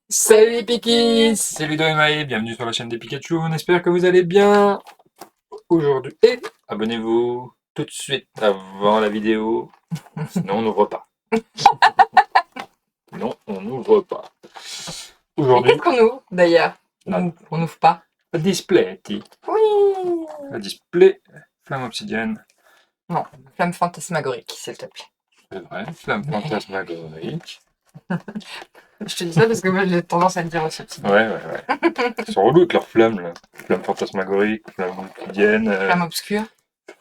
Salut les Pikis, c'est Ludo et Maë, bienvenue sur la chaîne des Pikachu, on espère que vous allez bien aujourd'hui. Et abonnez-vous tout de suite avant la vidéo, sinon on n'ouvre pas. Non, on n'ouvre pas. Et Aujourd'hui, qu'est-ce qu'on ouvre d'ailleurs? Ah. On n'ouvre pas. le display, Oui. le display, flamme obsidienne, Flamme fantasmagorique, s'il te plaît. c'est vrai, flamme fantasmagorique. Je te dis ça parce que moi j'ai tendance à le dire aussi. Ouais. Ils sont relous avec leur flamme là. Flamme fantasmagorique, flamme obsidienne, Flamme obscure,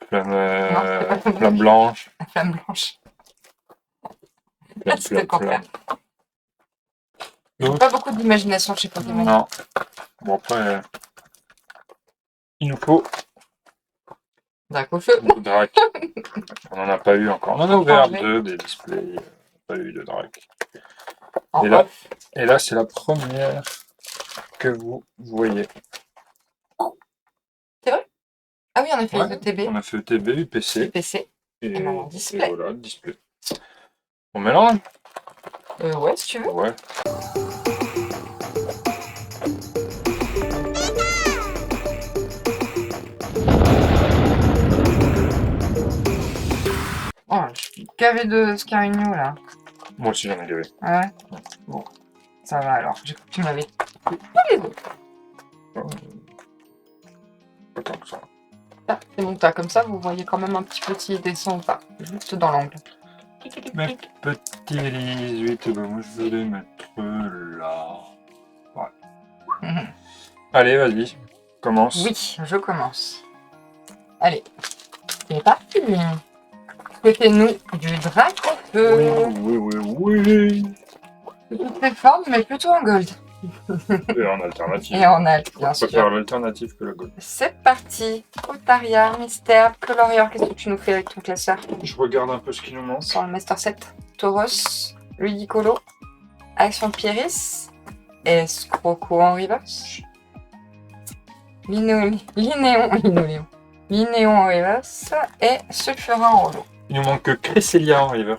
flamme, Non, c'est pas flamme flamme blanche, flamme blanche. flamme, C'était le contraire. Donc, Pas beaucoup d'imagination chez Pokémon. non. Bon après, il nous faut D'un coup, feu. de Drac. On n'en a pas eu encore. On en a ouvert Parfait. 2 des displays. Pas eu de Drac. En Et là, off. c'est la première que vous voyez. Ah oui, on a fait Ouais, les ETB, on a fait ETB, UPC. PC. Et, maintenant, display. et voilà, display. On mélange? Ouais, si tu veux. Ouais. Oh, je suis gavé de Scarigno là. Moi aussi j'en ai gavé. Ouais. Bon, ça va alors. J'ai cru que tu m'avais. Pas tant que ça. Ah, c'est mon tas, comme ça vous voyez quand même un petit peu s'il descend ou pas. Juste dans l'angle. Mes petits 18, ben moi je vais les mettre là. Mhm. Allez, vas-y. Commence. Oui, je commence. Allez, c'est parti. Souhaitez-nous du drac au feu. Oui. De toutes les formes, mais plutôt en gold. Et en alternative. Et en alt, bien Je préfère sûr. l'alternative que le gold. C'est parti. Otaria, Mystère, Colorior, qu'est-ce que tu nous fais avec ton classeur? Je regarde un peu ce qui nous manque. Sur le Master 7. Tauros, Ludicolo, Action Pieris, Escroco en reverse. Linéon en reverse et Sulfurin en holo. Il nous manque que Cresselia en river.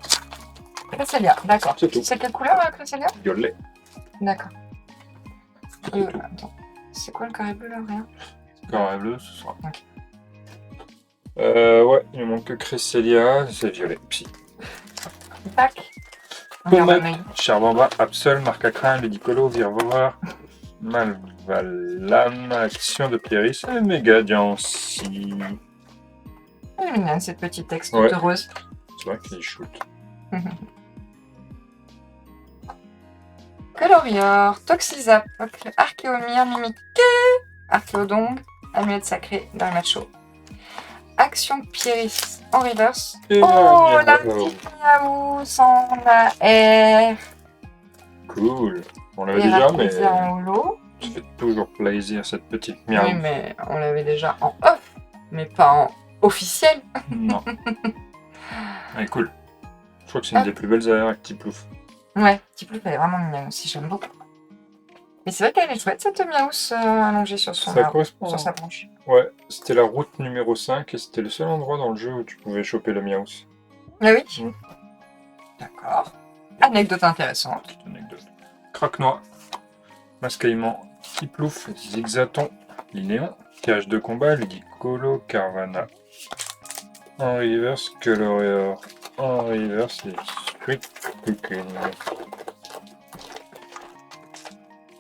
Cresselia, d'accord. C'est tout. C'est quelle couleur la Cresselia? Violet. D'accord. C'est tout. Attends, c'est quoi le carré bleu là? Rien. Carré bleu, ce sera. Ok. Ouais, il nous manque que Cresselia, c'est violet. Psy. Tac. Regarde Pommade, un œil. Charbamba, Absol, Marcacrin, Ludicolo, Virvora, Malvalam, Action de Pieris et Mégadiancy. Elle est mignonne cette petite texte Ouais. toute rose. C'est vrai qu'il shoot. Colorior, Toxizap, Archéomir, Mimique, Archéodong, Amulette sacrée, Darmacho. Action Pieris en reverse. Et Oh, la Miaou. petite miaou sans la R. Cool. On l'avait Et déjà, mais Rayquaza en holo. ça fait toujours plaisir cette petite Oui, miaou. mais on l'avait déjà en off, mais pas en officiel. Non. Elle est cool. Je crois que c'est une des plus belles AR avec Tiplouf. Ouais, Tiplouf, elle est vraiment mignonne aussi, j'aime beaucoup. Mais c'est vrai qu'elle est chouette cette miaousse allongée sur son Ça arbre, correspond. sur Hein. sa branche. Ouais, c'était la route numéro 5 et c'était le seul endroit dans le jeu où tu pouvais choper le Miaus. Ah oui Mm. D'accord. Anecdote intéressante. Petite anecdote. Craque-noix, Mascaillement, Tiplouf, Zigzaton, Linéon, Cage de combat, Ludicolo, Carvana. En reverse, Colorior. En reverse, les Street Cooking.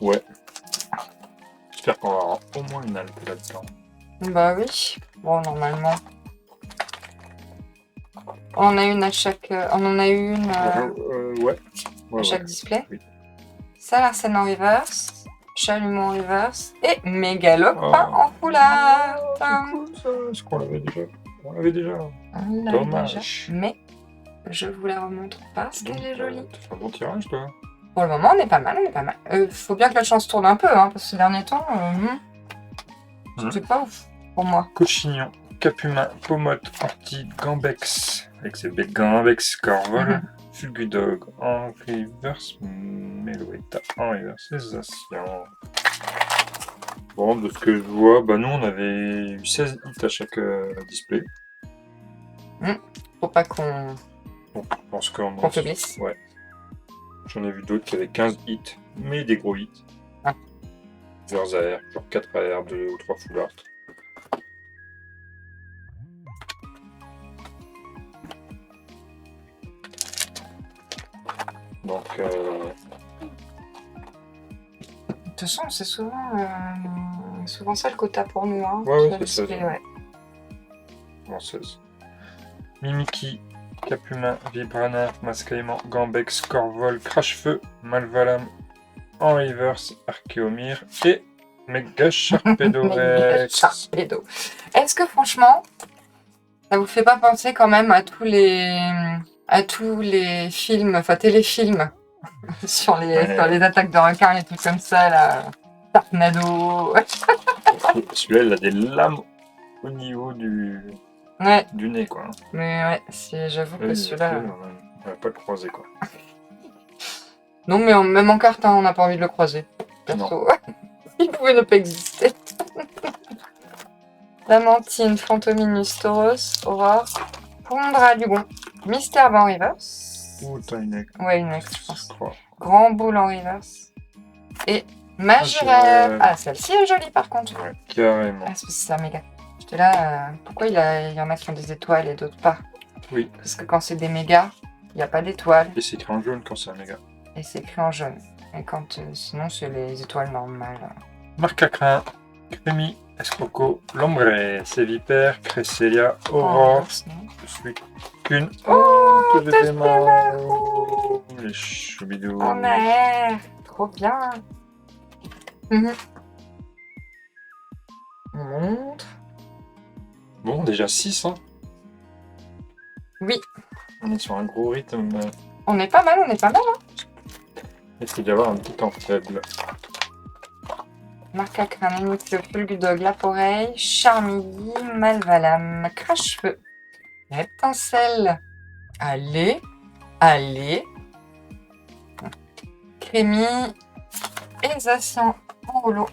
Ouais. J'espère qu'on va avoir au moins une halte là-dedans. Bah oui. Bon, normalement. On en a une à chaque. On en a eu une Ouais. à chaque display. Oui. Salarsen en reverse. Chalumeau en reverse. Et Mégalopin Oh. en foulard. C'est cool ça, est-ce qu'on l'avait déjà? On l'avait déjà. On l'avait Dommage. déjà, mais je vous la remontre parce qu'elle est jolie. Tu fais un bon tirage toi. Pour le moment, on est pas mal, on est pas mal. Faut bien que la chance tourne un peu, hein, parce que ces derniers temps, c'est pas ouf pour moi. Cochignon, Capumin, Pomote, Orti, Gambex, avec ses bêtes Gambex, Corvol, Fulgudog, en reverse, Meloetta, en reverse, Sensation. Bon, de ce que je vois, bah nous on avait eu 16 hits à chaque display. Faut pas qu'on Donc je pense qu'on faiblisse. Ouais. J'en ai vu d'autres qui avaient 15 hits. mais des gros hits. Ah. Plusieurs AR, genre 4 AR, 2 ou 3 full art. Donc, De toute façon, c'est souvent ça le quota pour nous. Hein, Ouais, sur le c'est ça, display, ça. ouais. française. Mimikyu, Capumin, Vibrana, Mascaïman, Gambex, Corvol, Crash-Feu, Malvalam, en reverse, Archéomir et Mega Sharpedo Rex. Sharpedo. Est-ce que franchement, ça vous fait pas penser quand même à tous les films, enfin téléfilms sur les attaques de requins et tout comme ça là, Sharknado. Celui-là, il a des lames au niveau du nez, quoi. Mais ouais, j'avoue que celui-là. On va pas le croiser, quoi. Non, mais même en carte, hein, on n'a pas envie de le croiser. Perso. Il pouvait ne pas exister. Lamantine, Fantominus, Tauros, Aurore, Pondra, Lugon, Mystère en reverse. Ou Tynex. Ouais, une next, je pense. Je crois. Grand Boule en reverse. Et Magirel. Ah, celle-ci est jolie par contre. Ouais, carrément. Ah, c'est ça, méga. J'étais là, pourquoi il y en a qui ont des étoiles et d'autres pas? Oui. Parce que quand c'est des mégas, il n'y a pas d'étoiles. Et c'est écrit en jaune quand c'est un méga. Et c'est écrit en jaune. Et quand sinon, c'est les étoiles normales. Marcacrin, Crémi, Escroco, Lombre, Sévipère, Cresselia, Aurore. Je suis qu'une. Oh, que j'ai des mains. Les choubidous. En air. Trop bien. On montre. Bon, déjà 6, hein. Oui. On est sur un gros rythme. On est pas mal, Hein. Il faut y avoir un petit temps faible. Marcacrin, Nénucleo, Fulgudog, Laporeille, Charmilly, Malvalam, Crache-Feu, Reptincelle, allez, Crémi, et Zacian en rouleau.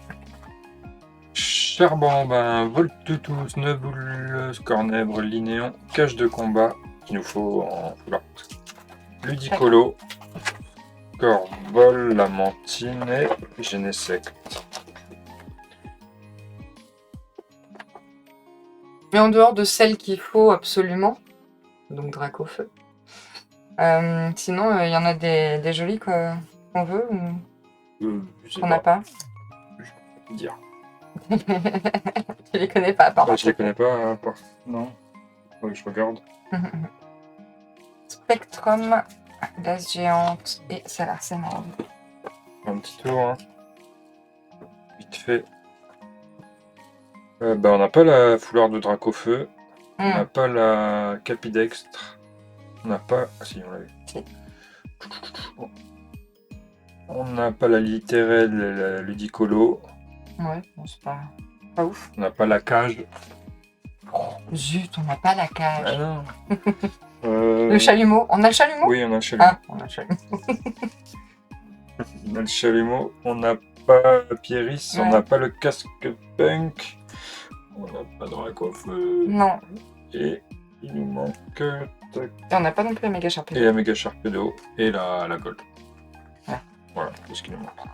Charbambin, Voltoutou, Snubbuleuse, Cornèbre, Linéon, Cache de combat, qu'il nous faut en full art. Ludicolo, Corvol, Lamantine et Genesect. Mais en dehors de celle qu'il faut absolument, donc Dracofeu, sinon il y en a des jolies qu'on veut ou qu'on n'a pas. Je peux dire. Tu les connais pas, apparemment. Je les connais pas, hein, non. Faut que je regarde. Spectrum, Glace géante et Salar Sémande. Un petit tour, hein. Vite fait. On n'a pas la foulard de Dracofeu. On n'a pas la Capidextre. On n'a pas. Ah si, on l'a vu. Si. On n'a pas la Littérelle et la Ludicolo. Ouais, bon, c'est pas ouf. On n'a pas la cage. Zut, on n'a pas la cage. Ah non. Le chalumeau. On a le chalumeau? Oui, on a le chalumeau. Ah, on a le chalumeau. On a le chalumeau. On n'a pas Pieris. Ouais. On n'a pas le casque punk. On n'a pas Dracofeu. Non. Et il nous manque. Et on n'a pas non plus la méga Sharpedo. Et la méga Sharpedo et la gold. Ouais. Voilà, c'est ce qu'il nous manque.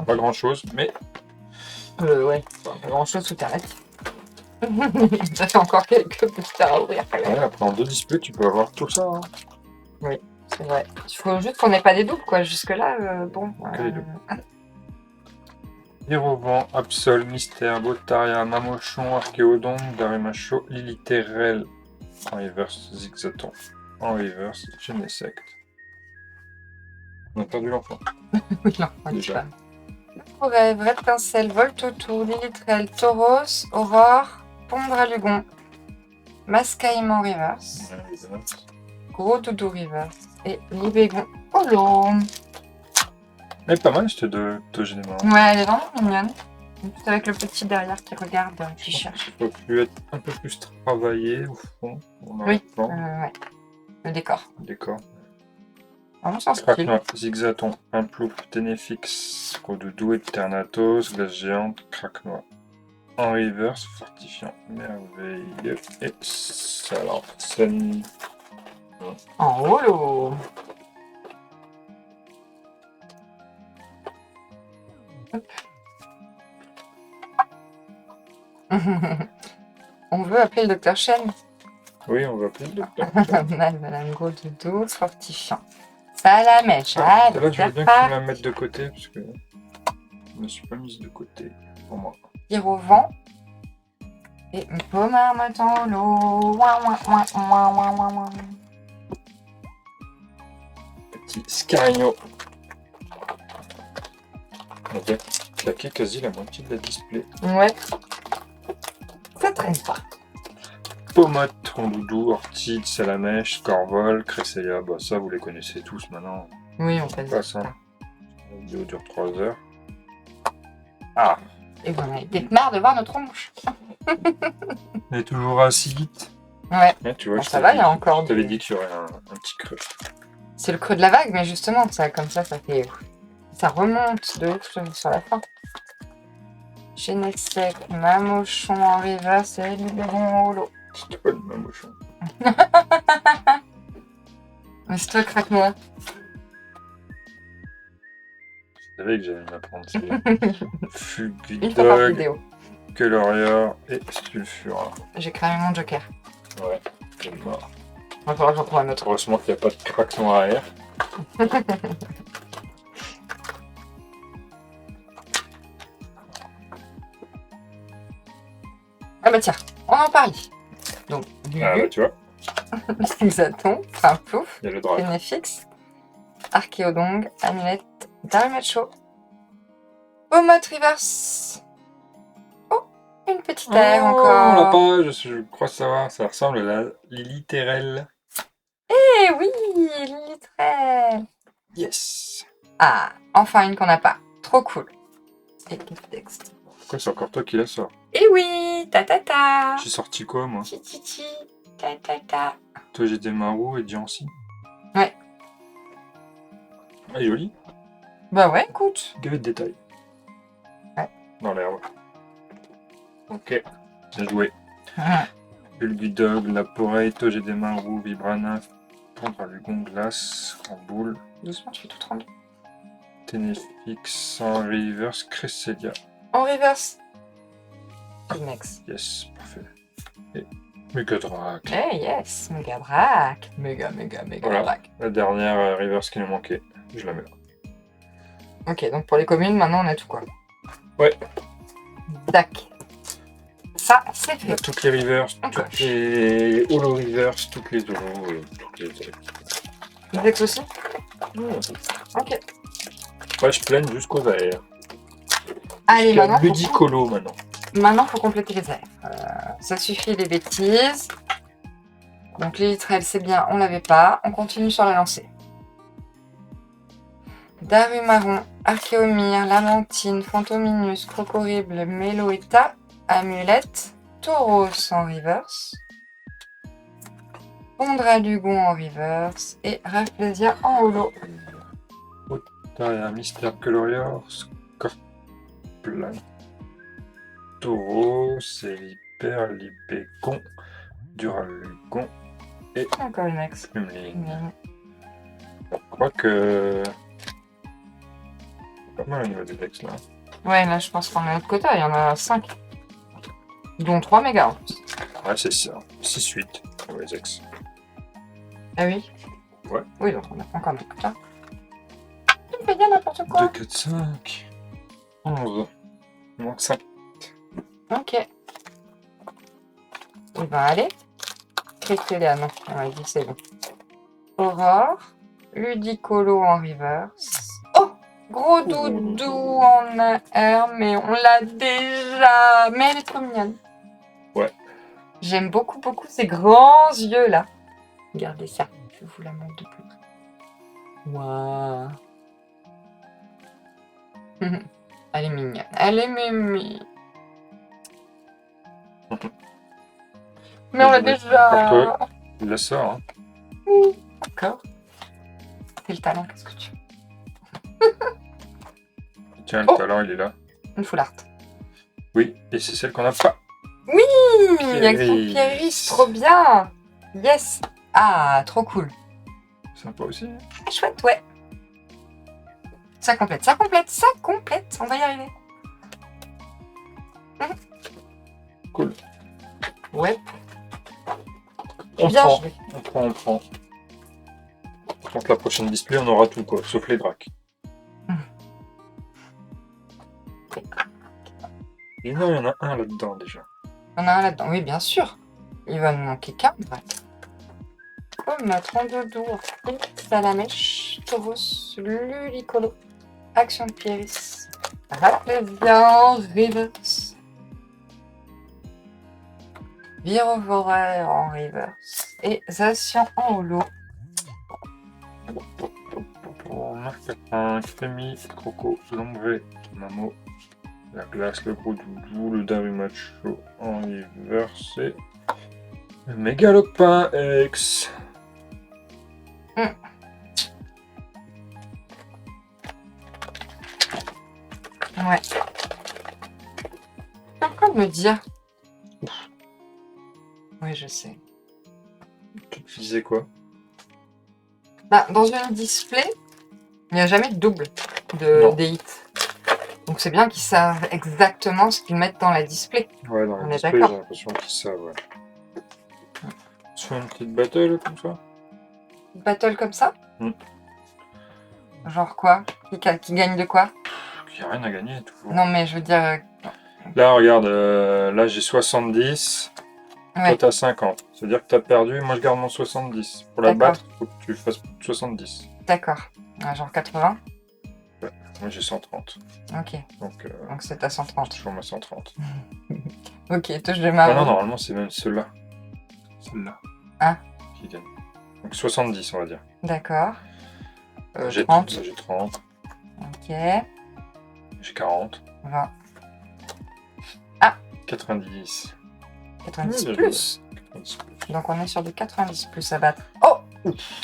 Pas grand chose, mais. Ouais, pas grand chose tout arrête. Ça fait encore quelques petits à ouvrir. Ouais, après en 2 displays, tu peux avoir tout ça. Hein. Oui, c'est vrai. Il faut juste qu'on n'ait pas des doubles, quoi. Jusque-là, bon. Que les doubles. Hiérovent, Absol, Mystère, Botaria, Mamochon, Archéodon, Darimacho, Lilithérel, en reverse, Zigzaton, en reverse, Genesect. On a perdu l'enfant. Oui, non, on Déjà. pas. Rêve, Reptincelle, Voltautour, Lilitrel, Tauros, Aurore, Pondra Lugon, Mascaïman Reverse, Gros Doudou Reverse et Libégon Holo. Elle est pas mal cette de généralement. Ouais, elle est vraiment mignonne. Juste avec le petit derrière qui regarde, qui cherche. Il faut plus être un peu plus travaillé au fond. Oui, ouais. Le décor. Décor. Vraiment sans style. Craquenois, Zigzaton, Imploup, Ténéfix, Gros Doudou, Eternatos, Glace géante, Craquenois. En reverse, fortifiant, merveilleux et Salarsen. En holo. On veut appeler le docteur Chen. Oui, on va appeler le docteur. Madame Gros Doudou, fortifiant. Salamèche. Ah, Allez, là, je veux c'est bien que tu la reparti. mettes de côté, parce que je me suis pas mise de côté pour moi. Tire au vent. Et une pommade dans l'eau. Ouin, ouin, ouin, ouin, ouin, ouin, ouin. Petit Scarigno. On vient claquer quasi la moitié de la display. Ouais. Ça traîne pas. Pommade, Trondoudou, Ortide, Salamèche, Corvol, Cresselia. Bah, ça, vous les connaissez tous maintenant. Oui, on peut dire Passe, ça. hein. La vidéo dure 3 heures. Ah, Et vous en avez peut-être marre de voir notre tronche. on est toujours assis vite. Ouais. Tu vois, Bon, je ça t'avais va, dit- il y a encore Je t'avais du- dit qu'il y aurait un petit creux. C'est le creux de la vague, mais justement, ça, comme ça fait. Ça remonte de ouf sur la fin. Genesec, Mamochon en reverse et Libéron en holo. C'est pas le même au champ. Mais c'est toi, craque-moi. Je savais que j'allais m'apprendre ces Une fois par Fugudog, vidéo. Colorior et Sulfura. J'ai cramé mon joker. Ouais, c'est mort. Il va falloir que j'en trouve un autre. Heureusement qu'il n'y a pas de craquement arrière. Ah bah tiens, on en parlait. Donc, Ah bah tu vois, Xaton, Plouf, il y a le droit. Benefix, Archéodong, Amulette, Darmacho, Pomot Reverse. Oh, une petite aire On encore. l'a pas, je crois savoir, ça ressemble à la Liliterelle. Eh oui, Lilitrel. Yes. Ah, enfin une qu'on n'a pas. Trop cool. Et quel texte. Pourquoi c'est encore toi qui la sors? Eh oui, ta ta ta. J'ai sorti quoi moi? Chi chi chi, ta ta ta. Toi j'ai des Marou et Diancie. Ouais. Ah, joli. Bah ouais, écoute. Gavet de détail. Ouais. Dans l'herbe. Ok. Bien joué. Bulgudog, Laporei, toi j'ai des Marou, Vibrana, Pondralugon, Glace, en boule, Doucement, je suis tout tremblée. Ténéfix, en reverse, Cresselia. En reverse. Next. Yes, parfait. Et Megadrak. Eh yes, méga drac. Méga Voilà. drac. La dernière reverse qui nous manquait. Je la mets là. Ok, donc pour les communes, maintenant on a tout quoi. Ouais. Dac. Ça, c'est On a fait. toutes les reverse, On toutes coche. les holo reverse, toutes les holo et toutes les autres. Les ex aussi. Ok. Page pleine jusqu'aux AR. Allez, Jusqu'à maintenant, Ludicolo maintenant. maintenant, faut compléter les airs. Ça suffit les bêtises. Donc l'Elytrel, c'est bien, on l'avait pas. On continue sur la lancée. Darumaron, Archéomir, Lamentine, Fantominus, Crocorible, Meloetta, Amulette, Tauros en reverse, Pondralugon en reverse et Rafflesia en holo. Derrière Mystère Colorior, Scorplan, Taureau, Céliper, Libégon, Duralugon, Encore une ex. Plumeline. Je crois que. Pas mal au niveau des decks là. Ouais, là je pense qu'on est de l'autre côté, il y en a 5. Dont 3 mégas en plus. Ouais, c'est ça. 6-8 pour les ex. Ah oui. Ouais. Oui, donc on a encore un côté. Tu me fais bien n'importe 2, quoi. 4, 5. 11. Il manque 5. Ok. Il va aller. Cresselia, non, on m'a dit c'est bon. Aurore. Ludicolo en reverse. Oh! Gros doudou en AR, mais on l'a déjà. Mais elle est trop mignonne. Ouais. J'aime beaucoup, beaucoup ces grands yeux là. Regardez ça. Je vous la montre de plus. Waouh. Elle est mignonne. Elle est mimi. Mais on l'a déjà. Encore toi. Il la sort. Hein. D'accord. C'est le talent, qu'est-ce que tu veux? Tiens, le Oh. talent, il est là. Une full art. Oui, et c'est celle qu'on n'a pas. Il y a Pierris. Pierris, trop bien. Yes. Ah, trop cool. Sympa aussi. Hein. Ah, chouette, ouais. Ça complète, ça complète, ça complète. On va y arriver. Cool. Ouais. On Bien prend, joué. on prend. Par contre, la prochaine display, on aura tout, quoi, sauf les dracs. Et non, il y en a un là-dedans, déjà. On a un là-dedans. Oui, bien sûr. Il va nous manquer qu'un. Comme 32 doux, Salamèche, Tauros, Lulicolo, Action de Pieris, Rapplévian, Reverse, Virovoraire en Reverse et Zacian en holo. Pour Marc-Papin, Crémy, Croco, Lombré, Mamo, la glace, le gros doudou, le Darumacho en reverse et le Mégalopin X. Ouais. T'es en train de me dire. Oui, je sais. Tu disais quoi? Bah, dans une display, il n'y a jamais de double des hits. Donc c'est bien qu'ils savent exactement ce qu'ils mettent dans la display. Ouais, dans On le est display, d'accord. j'ai l'impression qu'ils savent, ouais. Sur une petite battle comme ça? Battle comme ça Mm. Genre quoi qui gagne de quoi? Il n'y a rien à gagner, toujours. Non, mais je veux dire. Là, regarde, là j'ai 70, Ouais. toi t'as 50. C'est-à-dire que t'as perdu, moi je garde mon 70. Pour la D'accord. battre, il faut que tu fasses 70. D'accord. Genre 80. Moi j'ai 130. Ok. Donc c'est à 130. toujours ma 130. Ok, touche de ma Ah non, roue. normalement c'est même ceux-là. Celle-là. Ah. Qui gagne. Donc 70, on va dire. D'accord. J'ai 30. j'ai 30, Ok. j'ai 40, 20. 90. 90 Ouais, plus. 90 plus. Donc on est sur du 90 plus à battre. Oh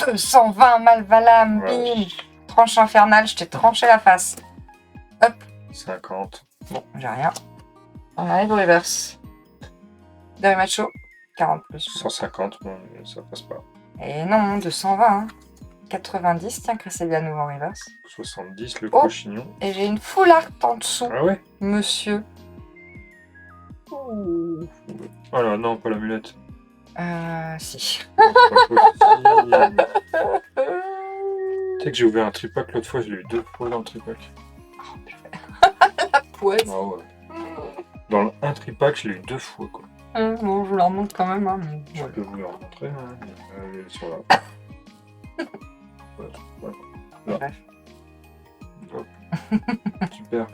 220 Malvalam, Ouais. bim. Tranche infernale, je t'ai tranché la face. 50. Bon, j'ai rien. On arrive au reverse. Macho, 40 plus. 150, bon, ça passe pas. Et non, 220. Hein. 90, tiens, Cresselia en reverse. 70, le Oh. cochignon. Et j'ai une full art en dessous, Ah ouais? monsieur. Oh là, non, pas l'amulette. Si. Non, c'est pas possible. Tu sais que j'ai ouvert un tripack l'autre fois, je l'ai eu 2 fois dans le tripack. La poisse. Ah ouais. Dans le 1 tripack, je l'ai eu 2 fois, quoi. Bon, je vous la remonte quand même. Hein, mais Je voilà. peux vous le remontrer, hein. Elle est sur la... Voilà. Bref. Hop. Super.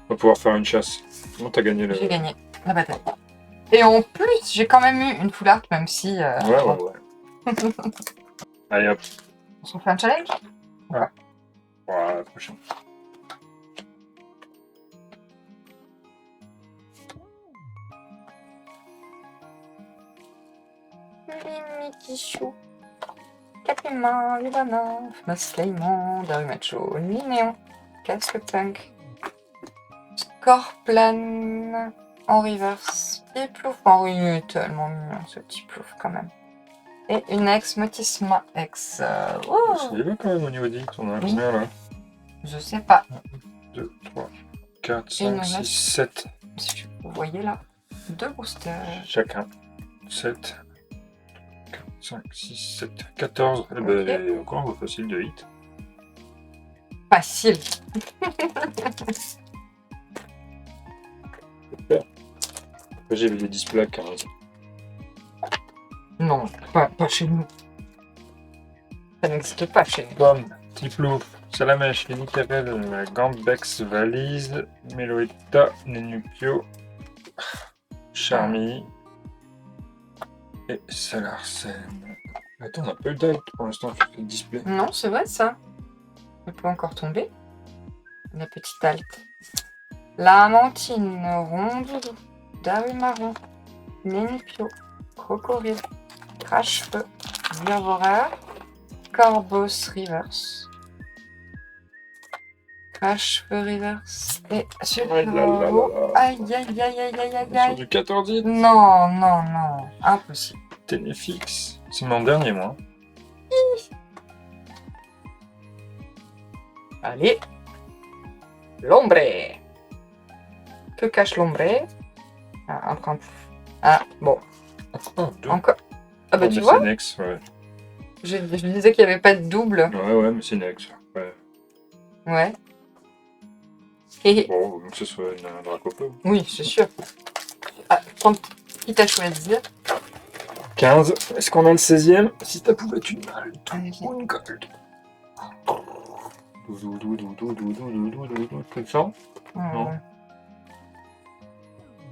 On va pouvoir faire une chasse. Comment t'as gagné le... J'ai gagné la bataille. Et en plus, j'ai quand même eu une full art, même si... Ouais. Allez hop. On se refait un challenge? Voilà, la prochaine. Mimikichou. Capima, Livana, Mascaïmon, Darumacho, Linéon, Casque Punk, Scorplan en reverse, et Plouf en oui, il est tellement mignon ce petit Plouf quand même. Et une ex Motisma ex. Oh, C'est là quand même au niveau des hits, on en a Oui. combien là? je sais pas 2, 3, 4, Et il 5, nous 6, reste- 7. si vous voyez là. 2 boosters. Chacun. 7, 4, 5, 6, 7, 14. Eh Ok. ben, encore un facile de hit. Facile. Après, j'ai vu des displays à 15. Non, pas chez nous. Ça n'existe pas chez nous. Pomme, Tiplouf, Salamèche, Linicarel, Gambex, Valise, Meloetta, Nenupio, Charmy et Salarsen. Attends, on n'a pas eu d'alt pour l'instant sur le display. Non, c'est vrai ça. Elle peut encore tomber. La petite halte. La Amantine, Rondoudou, Darumaron, Nénipio, Crocodile, Crache-Feu, Virvoreur, Corbos Reverse, Crache-Feu Reverse et Super Haut. Aïe aïe aïe aïe aïe aïe Sur aïe. du 14 hits. Non, non, non. Impossible. Ténéfix. C'est mon dernier, moi. Allez. L'ombre. Que cache l'ombre? Ah, encore un peu. Ah, bon. Oh, deux. Encore. Ah bah Oh, tu mais vois, c'est Nex, ouais. je disais qu'il n'y avait pas de double. Ouais, mais c'est Nex. Ouais. Ouais. Hé hé. Bon, que ce soit un Dracopeu. Oui, c'est sûr. Ah, qui t'a choisi? 15. Est-ce qu'on a le 16e? Si ça pouvait être une balle. Allez. Ou une gold. Tout ça? Non.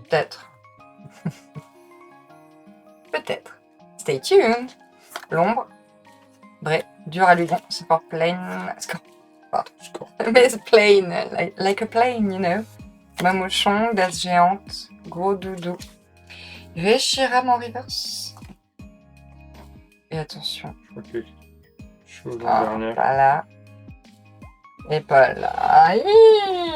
Peut-être. Peut-être. Stay tuned. L'ombre. Vrai. Dur à lui. Support plane. Score. Mais it's plane. Like a plane, you know. Mamouchon. Glace géante. Gros doudou. Réchira mon reverse. Et attention. Je crois que je suis au Ah, dernier. pas là. Et pas là. Aïe.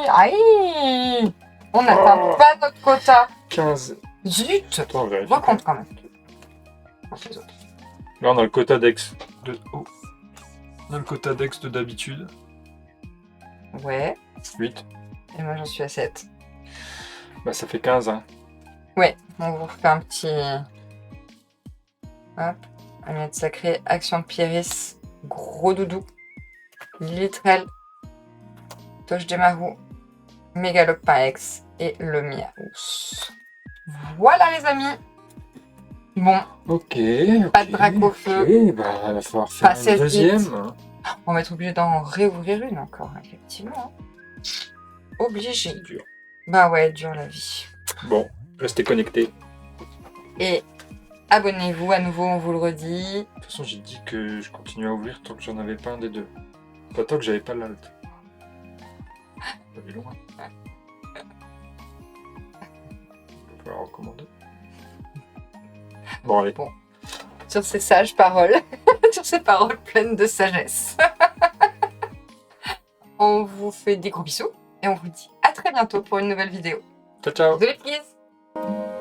Aïe. On n'atteint pas notre quota. 15. Zut. Attends, vérifie. Recompte quand même. Les autres. Là, on a le quota d'ex. Oh. On a le quota d'ex de d'habitude. Ouais. 8. Et moi j'en suis à 7. Bah, ça fait 15, hein. Ouais, on vous refait un petit. Hop. Amulette sacrée, action de Pyris, gros doudou, Lilitrel, Toche des Marous, Mégalopin X et le Miaous. Voilà les amis. Bon, Ok. pas de drac au feu. Ok, bah, il va falloir faire Pas une 16 deuxième. hits. On va être obligé d'en réouvrir une encore, effectivement. Obligé. Dur. Bah ouais, dur la vie. Bon, restez connectés. Et abonnez-vous à nouveau, on vous le redit. De toute façon, j'ai dit que je continuais à ouvrir tant que j'en avais pas un des deux. Pas tant que j'avais pas l'alt. Ça fait loin. Il va falloir recommander. Bon, allez. Sur ces sages paroles, sur ces paroles pleines de sagesse. On vous fait des gros bisous et on vous dit à très bientôt pour une nouvelle vidéo. Ciao, ciao. Bisous les petits.